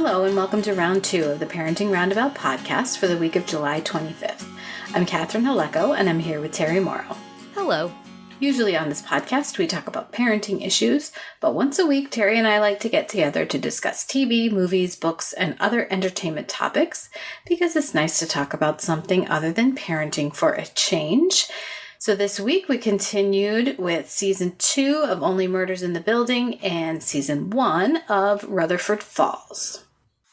Hello and welcome to round 2 of the Parenting Roundabout podcast for the week of July 25th. I'm Catherine Haleko and I'm here with Terry Morrow. Hello. Usually on this podcast we talk about parenting issues, but once a week Terry and I like to get together to discuss TV, movies, books, and other entertainment topics because it's nice to talk about something other than parenting for a change. So this week we continued with Season 2 of Only Murders in the Building and Season 1 of Rutherford Falls.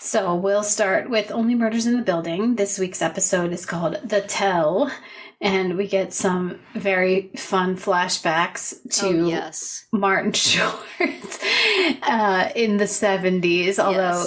So we'll start with Only Murders in the Building. This week's episode is called The Tell, and we get some very fun flashbacks to Martin Short in the 70s, although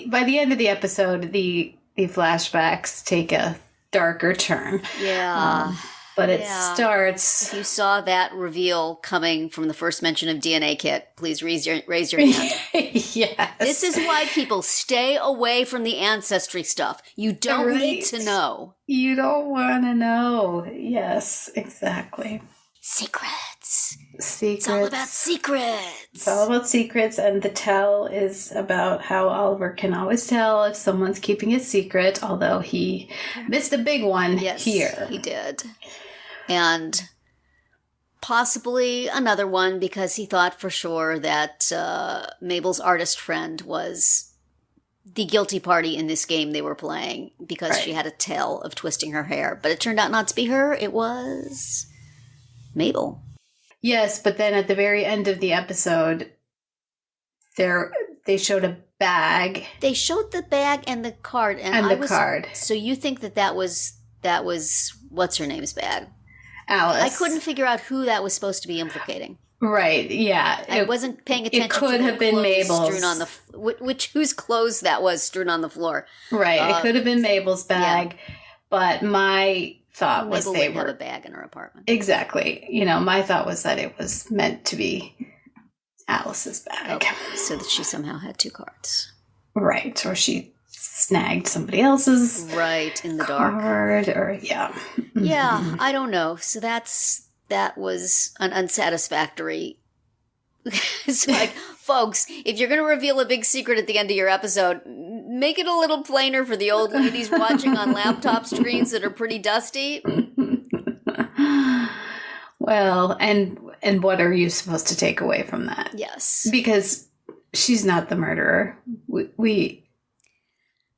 by the end of the episode, the flashbacks take a darker turn. Yeah. But it starts... If you saw that reveal coming from the first mention of DNA kit, please raise your hand. Yes. This is why people stay away from the ancestry stuff. You don't need to know. You don't want to know. Yes, exactly. Secrets. It's all about secrets. It's all about secrets, and the tell is about how Oliver can always tell if someone's keeping a secret, although he missed a big one here. He did. And possibly another one because he thought for sure that Mabel's artist friend was the guilty party in this game they were playing because she had a tell of twisting her hair. But it turned out not to be her. It was Mabel. Yes, but then at the very end of the episode, they showed a bag. They showed the bag and the card. Card. So you think that was what's her name's bag? Alice. I couldn't figure out who that was supposed to be implicating. Right, yeah. I wasn't paying attention to could have been Mabel's. Strewn on the whose clothes that was strewn on the floor. Right, it could have been Mabel's bag, but my thought was Mabel wouldn't have a bag in her apartment. Exactly. My thought was that it was meant to be Alice's bag. Okay, so that she somehow had two cards. Right, or she snagged somebody else's in the dark. Yeah. Yeah, I don't know. So that was an unsatisfactory. It's like, folks, if you're going to reveal a big secret at the end of your episode, make it a little plainer for the old ladies watching on laptop screens that are pretty dusty. Well, and what are you supposed to take away from that? Yes. Because she's not the murderer.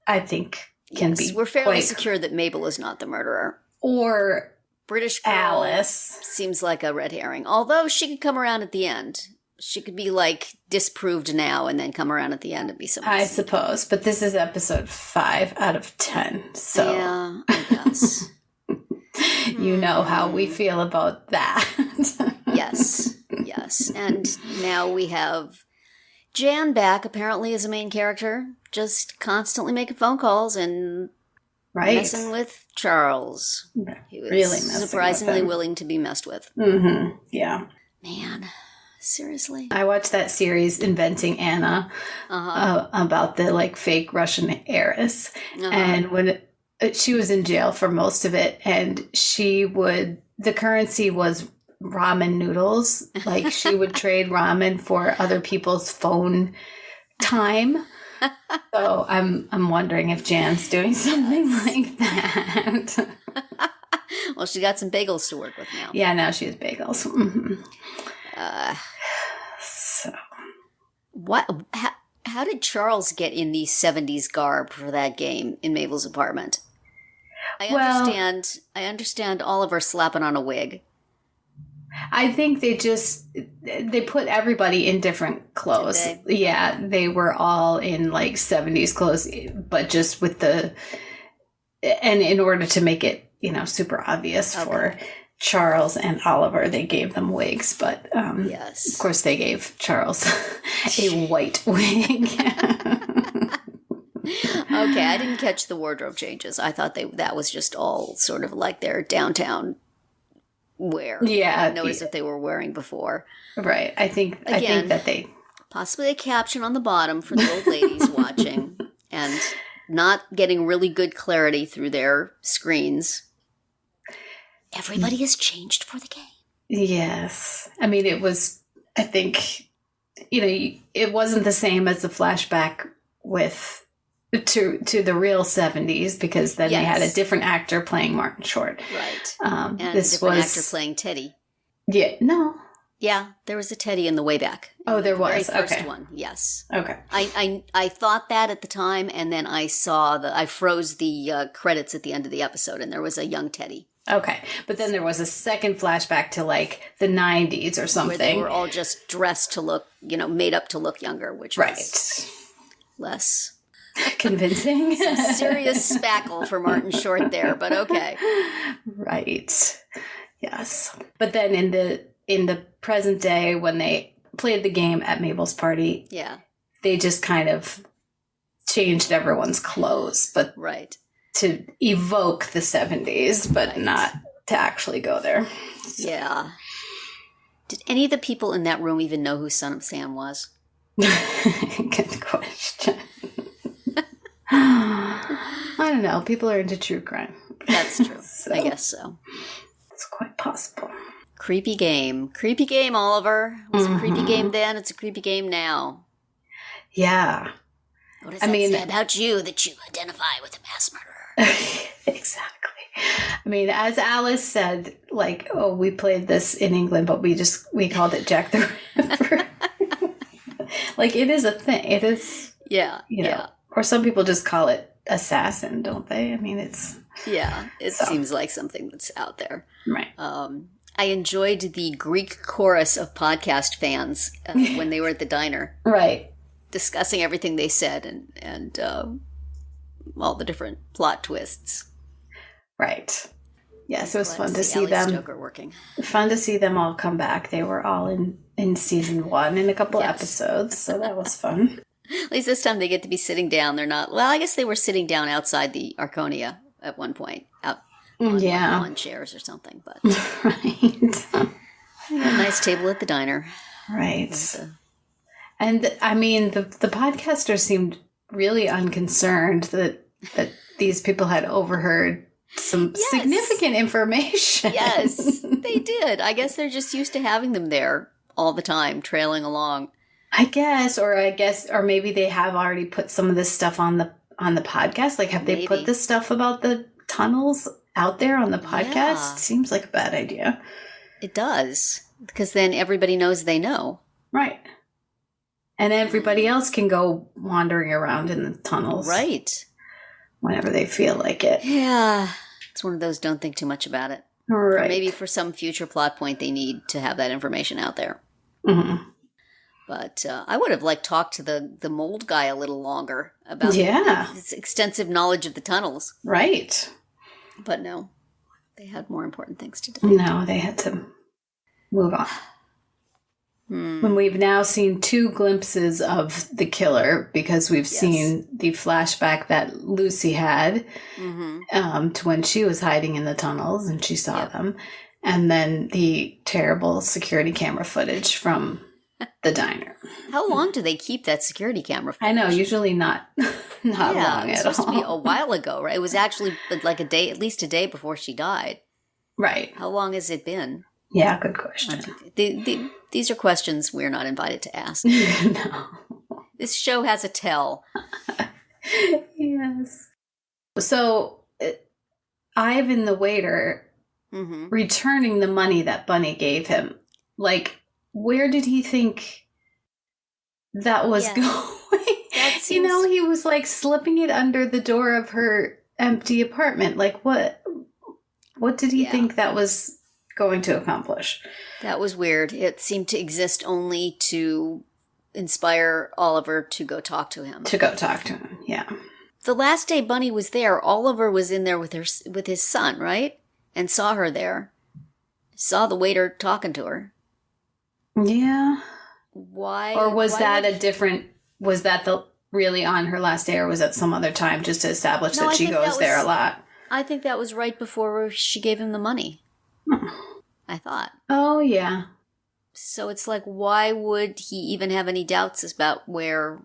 I think, can be. We're fairly secure that Mabel is not the murderer. Or British girl Alice. Seems like a red herring. Although she could come around at the end. She could be disproved now and then come around at the end and be something. I suppose. But this is episode 5 out of 10. So yeah, I guess. You know how we feel about that. Yes. And now we have Jan back, apparently, as a main character, just constantly making phone calls and messing with Charles. He was really surprisingly willing to be messed with. Mm-hmm. Yeah. Man, seriously. I watched that series, Inventing Anna, about the fake Russian heiress. And when she was in jail for most of it, and the currency was ramen noodles. She would trade ramen for other people's phone time. So I'm wondering if Jan's doing something like that. Well, she got some bagels to work with now. Yeah, now she has bagels. Mm-hmm. So, what? How did Charles get in the 70s garb for that game in Mabel's apartment? I understand Oliver slapping on a wig. I think they put everybody in different clothes. Yeah, they were all in 70s clothes, but just with and in order to make it, super obvious for Charles and Oliver, they gave them wigs, but of course they gave Charles a white wig. Okay, I didn't catch the wardrobe changes. I thought that was just all sort of like their downtown wear. Yeah. I didn't notice that they were wearing before. Right. I think that they... Possibly a caption on the bottom for the old ladies watching and not getting really good clarity through their screens. Everybody has changed for the game. Yes. I mean, it was, I think, it wasn't the same as the flashback with to the real 70s, because then they had a Yes. different actor playing Martin Short. Right. And This a different was actor playing Teddy. Yeah, no. Yeah, there was a Teddy in the way back. Oh, there The very was. first Okay. one, yes. Okay. I thought that at the time, and then I froze the credits at the end of the episode, and there was a young Teddy. Okay. But then there was a second flashback to like the 90s or something. Where they were all just dressed to look, made up to look younger, which was less convincing. serious spackle for Martin Short there, but okay. Right. Yes. But then in the present day, when they played the game at Mabel's party, Yeah. they just kind of changed everyone's clothes, but Right. to evoke the 70s, but not to actually go there. Yeah. Did any of the people in that room even know who Son of Sam was? Good question. I don't know. People are into true crime. That's true. So, I guess so. it's quite possible. Creepy game. Creepy game, Oliver. It was a creepy game then. It's a creepy game now. Yeah. What does that say about you that you identify with a mass murderer? Exactly. I mean, as Alice said, like, oh, we played this in England, but we called it Jack the Ripper. Like, it is a thing. It is, Yeah. yeah. Or some people just call it assassin, don't they? I mean, it's... Yeah, it seems like something that's out there. Right. I enjoyed the Greek chorus of podcast fans when they were at the diner. Right. Discussing everything they said and all the different plot twists. Right. Yes, it was fun to see Ally them. Stoker working. Fun to see them all come back. They were all in season 1 in a couple episodes, so that was fun. At least this time they get to be sitting down. They're not. Well, I guess they were sitting down outside the Arconia at one point, out on chairs or something. But right. a nice table at the diner. Right. And I mean, the podcasters seemed really unconcerned that these people had overheard some significant information. Yes, they did. I guess they're just used to having them there all the time, trailing along. I guess, or maybe they have already put some of this stuff on the podcast. Like, have they put this stuff about the tunnels out there on the podcast? Yeah. Seems like a bad idea. It does, because then everybody knows they know. Right. And everybody else can go wandering around in the tunnels. Right. Whenever they feel like it. Yeah. It's one of those don't think too much about it. Right. Or maybe for some future plot point they need to have that information out there. Mm-hmm. But I would have talked to the mold guy a little longer about his extensive knowledge of the tunnels. Right. But no, they had more important things to do. No, they had to move on. When we've now seen 2 glimpses of the killer, because we've seen the flashback that Lucy had to when she was hiding in the tunnels and she saw them, and then the terrible security camera footage from the diner. How long do they keep that security camera footage? I know, usually not long at all. It was supposed to be a while ago, right? It was actually like at least a day before she died. Right. How long has it been? Yeah, good question. These are questions we're not invited to ask. No. This show has a tell. Yes. So, Ivan the waiter returning the money that Bunny gave him, where did he think that was going? That seems... he was slipping it under the door of her empty apartment. What did he think that was going to accomplish? That was weird. It seemed to exist only to inspire Oliver to go talk to him. Yeah. The last day Bunny was there, Oliver was in there with his son, right? And saw her there. Saw the waiter talking to her. Yeah. Why? Or was that really on her last day, or was that some other time just to establish that she goes there a lot? I think that was right before she gave him the money. I thought. Oh, yeah. So it's why would he even have any doubts about where...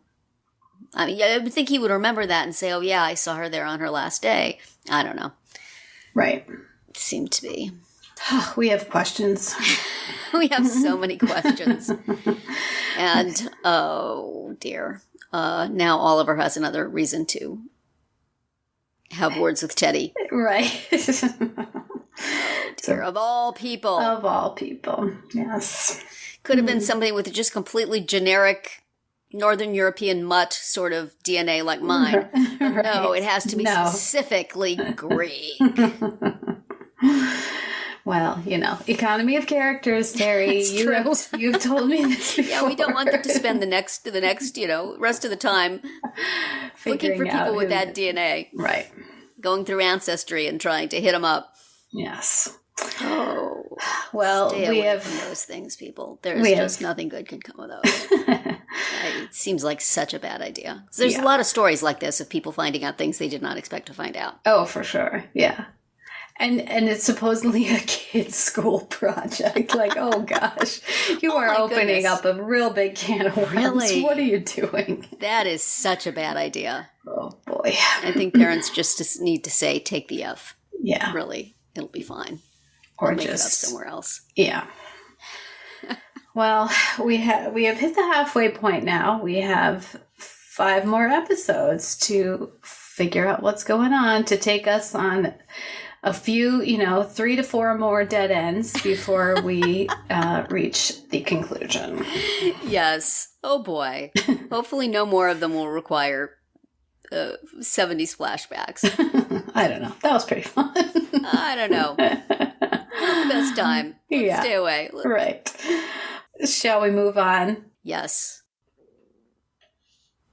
I mean, I would think he would remember that and say, oh, yeah, I saw her there on her last day. I don't know. Right. It seemed to be. We have questions. We have so many questions. And, oh, dear. Now Oliver has another reason to have words with Teddy. Right. Oh, dear. Of all people. Of all people, yes. Could have been somebody with just completely generic Northern European mutt sort of DNA like mine. Right. No, it has to be specifically Greek. Well, economy of characters, Terry. You've told me this before. Yeah, we don't want them to spend the next, rest of the time looking for people with that DNA. Right. Going through Ancestry and trying to hit them up. Yes. Oh. Well, stay away from those things, people. There's nothing good can come of those. It seems like such a bad idea. There's a lot of stories like this of people finding out things they did not expect to find out. Oh, for sure. Yeah. And it's supposedly a kid's school project. Like, oh gosh, you are opening up a real big can of worms. Really? What are you doing? That is such a bad idea. Oh boy. I think parents just need to say, take the F. Yeah. Really, it'll be fine. Or make it up somewhere else. Yeah. Well, we have hit the halfway point now. We have 5 more episodes to figure out what's going on, to take us on a few, 3 to 4 more dead ends before we reach the conclusion. Yes. Oh boy. Hopefully no more of them will require 70s flashbacks. I don't know. That was pretty fun. I don't know. Not the best time. Let's stay away. Right. Shall we move on? Yes.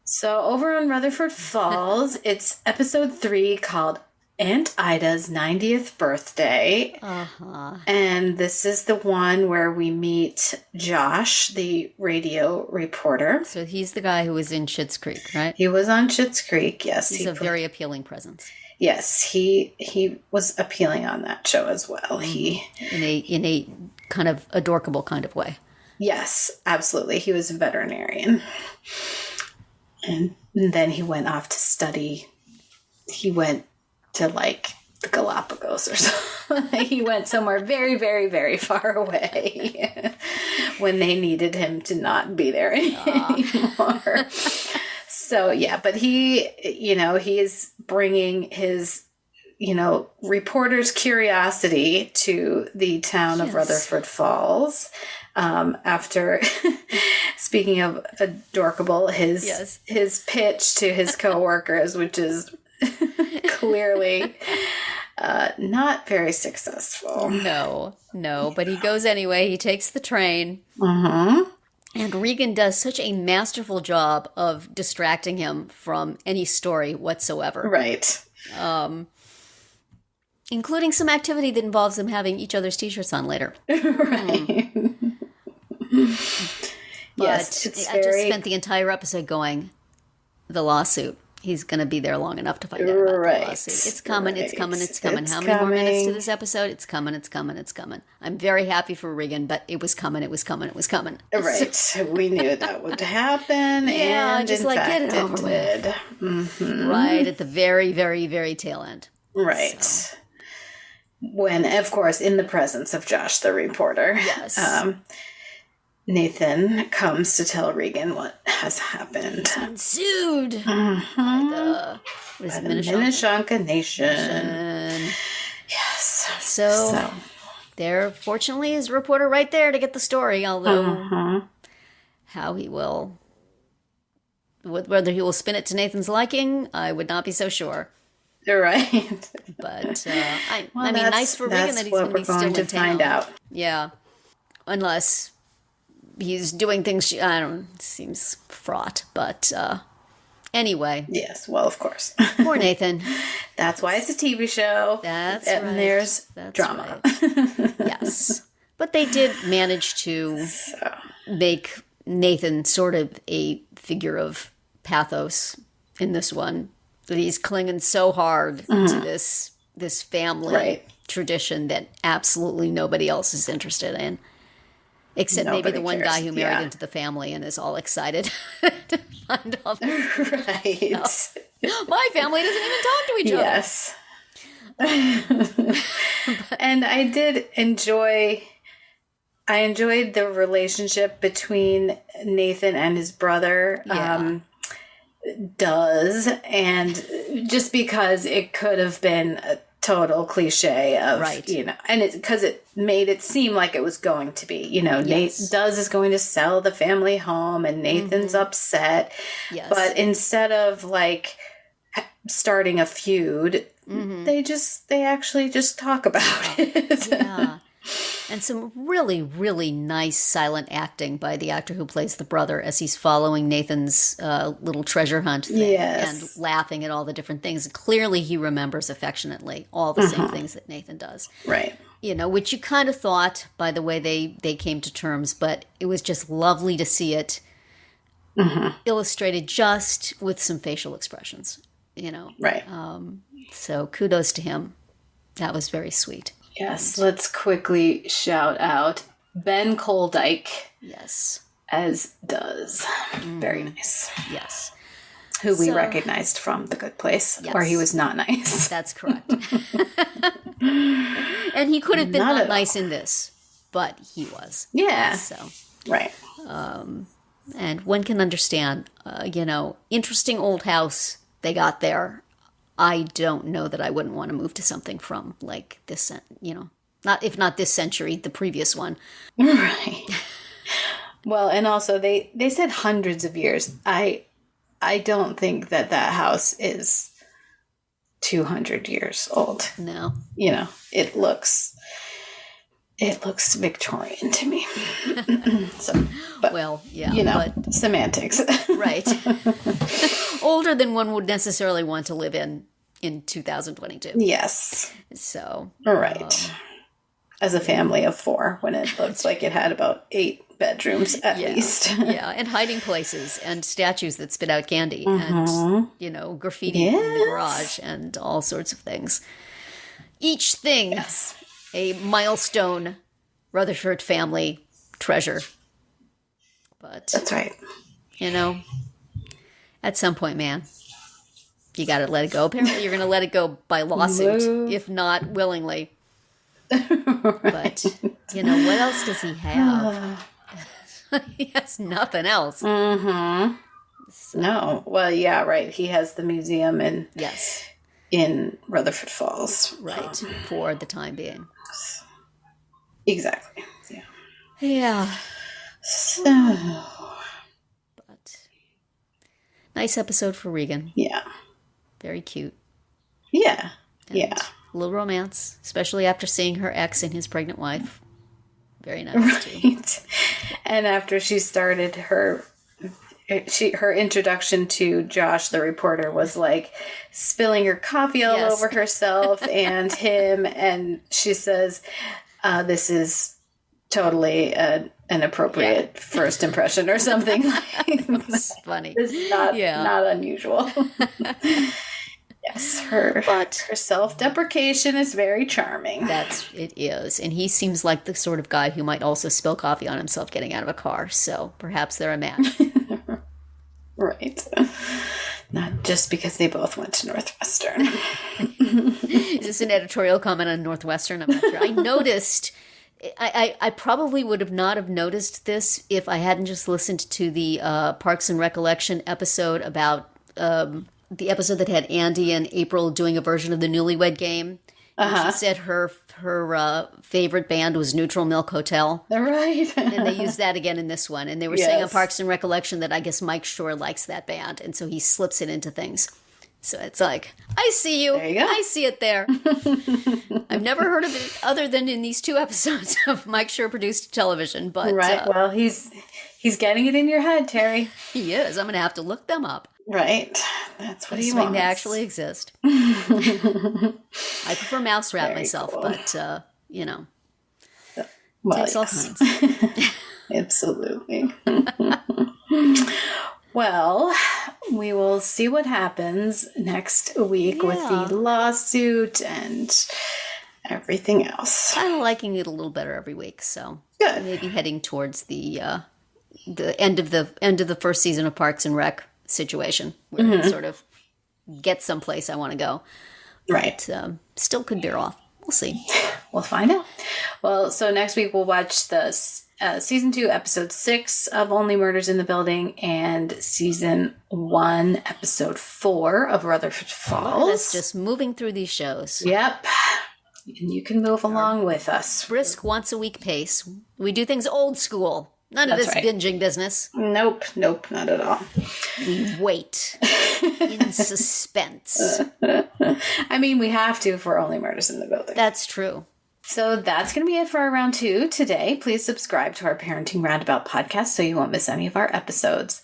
So over on Rutherford Falls, it's episode 3 called Aunt Ida's 90th birthday. Uh-huh. And this is the one where we meet Josh, the radio reporter. So he's the guy who was in Schitt's Creek, right? He was on Schitt's Creek, yes. He's a very appealing presence. Yes, he was appealing on that show as well. He in a kind of adorkable kind of way. Yes, absolutely. He was a veterinarian. And then he went off to study. He went to the Galapagos or something. He went somewhere very, very, very far away when they needed him to not be there anymore. So, but he is bringing his, reporter's curiosity to the town of Rutherford Falls. After, speaking of adorkable, his pitch to his coworkers, which is clearly not very successful. No, but he goes anyway. He takes the train. Mm-hmm. And Regan does such a masterful job of distracting him from any story whatsoever. Right. Including some activity that involves them having each other's t-shirts on later. Right. But yes, I just spent the entire episode going, the lawsuit. He's going to be there long enough to find out about the lawsuit. It's coming, it's coming, it's coming. How many more minutes to this episode? It's coming, it's coming, it's coming. I'm very happy for Regan, but it was coming, it was coming, it was coming. Right. We knew that would happen. And just get it over with. Mm-hmm. Right, at the very, very, very tail end. Right. So. When, of course, in the presence of Josh, the reporter. Yes. Nathan comes to tell Regan what has happened. He's been sued by the Minnesota Nation. Yes. So there, fortunately, is a reporter right there to get the story, although how he will, whether he will spin it to Nathan's liking, I would not be so sure. You're right. But, I mean, nice for Regan that he's going to be still in town. That's what we're going to find out. Yeah. Unless he's doing things, I don't know, seems fraught, but anyway. Yes, well, of course. Poor Nathan. That's why it's a TV show. That's and right. There's drama. Right. Yes. But they did manage to make Nathan sort of a figure of pathos in this one. That he's clinging so hard to this family tradition that absolutely nobody else is interested in. Except maybe the one guy who married into the family and is all excited to find all this. Right. My family doesn't even talk to each other. Yes. And I did enjoy... I enjoyed the relationship between Nathan and his brother, and just because it could have been a total cliche of, and because it made it seem like it was going to be, Nate is going to sell the family home and Nathan's upset. Yes. But instead of like starting a feud, they actually just talk about it. Yeah. And some really, really nice silent acting by the actor who plays the brother as he's following Nathan's little treasure hunt thing and laughing at all the different things. Clearly, he remembers affectionately all the same things that Nathan does. Right. Which you kind of thought by the way they came to terms, but it was just lovely to see it illustrated just with some facial expressions, Right. So kudos to him. That was very sweet. Yes, let's quickly shout out Ben Koldyke. Yes. As does. Very nice. Yes. Who we recognized from The Good Place, where he was not nice. That's correct. And he could have been not nice in this, but he was. Yeah. So. Right. And one can understand, interesting old house they got there. I don't know that I wouldn't want to move to something from like this, if not this century, the previous one. Right. Well, and also they said hundreds of years. I don't think that house is 200 years old. No. It looks Victorian to me. But semantics. Right. Older than one would necessarily want to live in 2022. Yes. So. Right. As a family of 4, when it looks like it had about 8 bedrooms at least. Yeah, and hiding places and statues that spit out candy and, graffiti in the garage and all sorts of things. Each thing a milestone Rutherford family treasure. But that's right. At some point, man, you got to let it go. Apparently, you're going to let it go by lawsuit, if not willingly. But, what else does he have? He has nothing else. Mm-hmm. So. No. Well, yeah, right. He has the museum in Rutherford Falls. Right. For the time being. Exactly. Yeah. Yeah. So. But nice episode for Regan. Yeah. Very cute. Yeah. And a little romance, especially after seeing her ex and his pregnant wife. Very nice, too. And after she started her introduction to Josh, the reporter, was like spilling her coffee all over herself and him. And she says, this is totally an appropriate first impression or something. It's funny. This is not unusual. Yes, her self-deprecation is very charming. It is. And he seems like the sort of guy who might also spill coffee on himself getting out of a car. So perhaps they're a match. Right. Not just because they both went to Northwestern. Is this an editorial comment on Northwestern? I'm not sure. I noticed... I probably would have not have noticed this if I hadn't just listened to the Parks and Recollection episode about... the episode that had Andy and April doing a version of the Newlywed Game. She said her favorite band was Neutral Milk Hotel. Right. And they used that again in this one. And they were saying on Parks and Recollection that I guess Mike Shore likes that band. And so he slips it into things. So it's like, I see you. There you go. I see it there. I've never heard of it other than in these 2 episodes of Mike Shore produced television. But right. Well, he's getting it in your head, Terry. He is. I'm going to have to look them up. Right. That's what he wants. They actually exist. I prefer mouse rat myself, cool. But, takes all kinds. Absolutely. Well, we will see what happens next week with the lawsuit and everything else. I'm liking it a little better every week, so good. Maybe heading towards the end of the first season of Parks and Rec situation, where it sort of gets someplace I want to go. Right. But, still could veer off. We'll see. We'll find out. Well, so next week we'll watch the season 2, episode 6 of Only Murders in the Building, and season 1, episode 4 of Rutherford Falls. That's just moving through these shows. Yep. And you can move along with us. Brisk once a week pace. We do things old school. None of this binging business. Nope, not at all. We wait in suspense. I mean, we have to for Only Murders in the Building. That's true. So that's going to be it for our round 2 today. Please subscribe to our Parenting Roundabout podcast so you won't miss any of our episodes.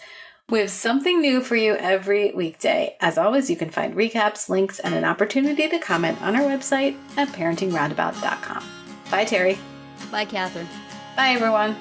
We have something new for you every weekday. As always, you can find recaps, links, and an opportunity to comment on our website at parentingroundabout.com. Bye, Terry. Bye, Catherine. Bye, everyone.